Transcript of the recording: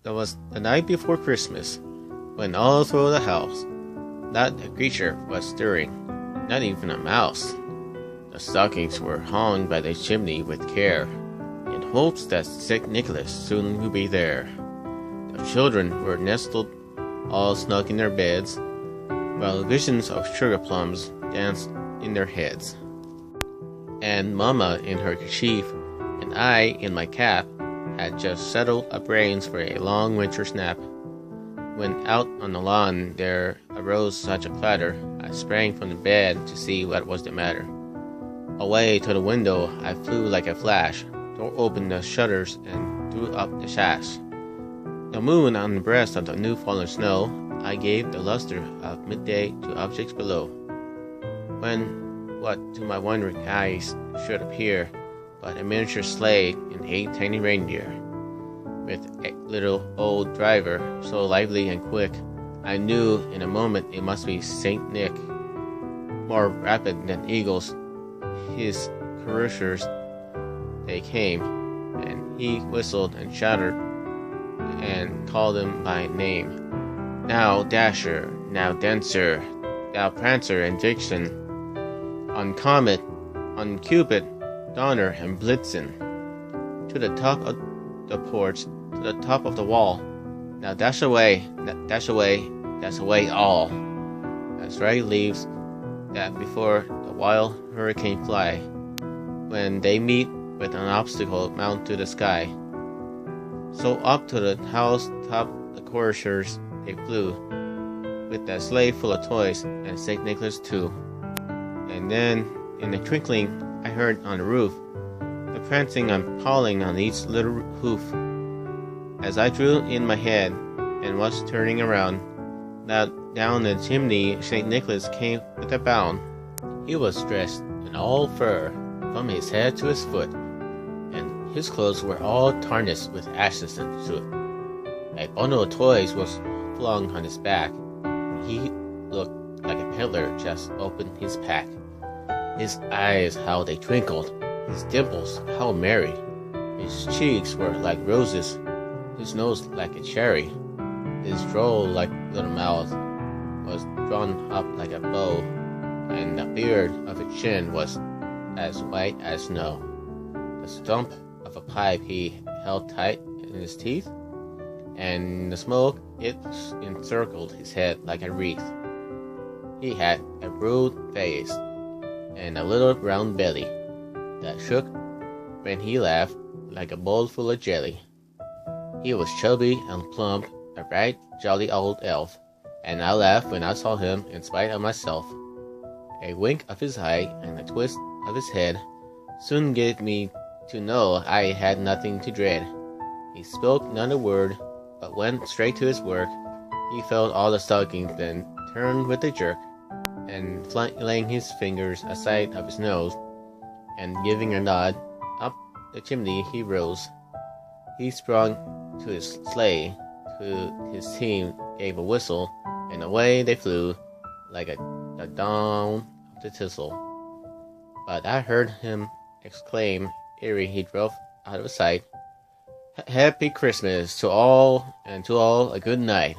That was the night before Christmas, when all through the house, not a creature was stirring, not even a mouse. The stockings were hung by the chimney with care, in hopes that St. Nicholas soon would be there. The children were nestled all snug in their beds, while visions of sugar plums danced in their heads. And Mama in her kerchief, and I in my cap, had just settled our brains for a long winter's nap. When out on the lawn there arose such a clatter, I sprang from the bed to see what was the matter. Away to the window I flew like a flash, tore open the shutters and threw up the sash. The moon on the breast of the new-fallen snow, I gave the luster of midday to objects below. When what to my wondering eyes should appear but a miniature sleigh and 8 tiny reindeer, with a little old driver, so lively and quick, I knew in a moment it must be Saint Nick. More rapid than eagles, his courtiers they came, and he whistled and shouted and called them by name. Now Dasher, now Dancer, now Prancer and Vixen, on Comet, on Cupid, Donner and Blitzen, to the top of the porch, to the top of the wall. Now dash away, dash away, dash away all, as dry leaves that before the wild hurricane fly, when they meet with an obstacle mount to the sky. So up to the house top the courtiers they flew, with that sleigh full of toys, and St. Nicholas too. And then, in a twinkling, I heard on the roof the prancing and pawing on each little hoof. As I drew in my head and was turning around, down the chimney St. Nicholas came with a bound. He was dressed in all fur, from his head to his foot, and his clothes were all tarnished with ashes and soot. A bundle of toys was flung on his back. He looked like a peddler just opened his pack. His eyes, how they twinkled, his dimples, how merry. His cheeks were like roses, his nose like a cherry. His droll like little mouth was drawn up like a bow, and the beard of his chin was as white as snow. The stump of a pipe he held tight in his teeth, and the smoke it encircled his head like a wreath. He had a broad face and a little round belly that shook when he laughed like a bowl full of jelly. He was chubby and plump, a bright, jolly old elf, and I laughed when I saw him in spite of myself. A wink of his eye and a twist of his head soon gave me to know I had nothing to dread. He spoke not a word, but went straight to his work. He filled all the stockings, then turned with a jerk, and laying his fingers aside of his nose, and giving a nod, up the chimney he rose. He sprung to his sleigh, to his team gave a whistle, and away they flew, like the dawn of the thistle. But I heard him exclaim, ere he drove out of sight, "Happy Christmas to all, and to all a good night."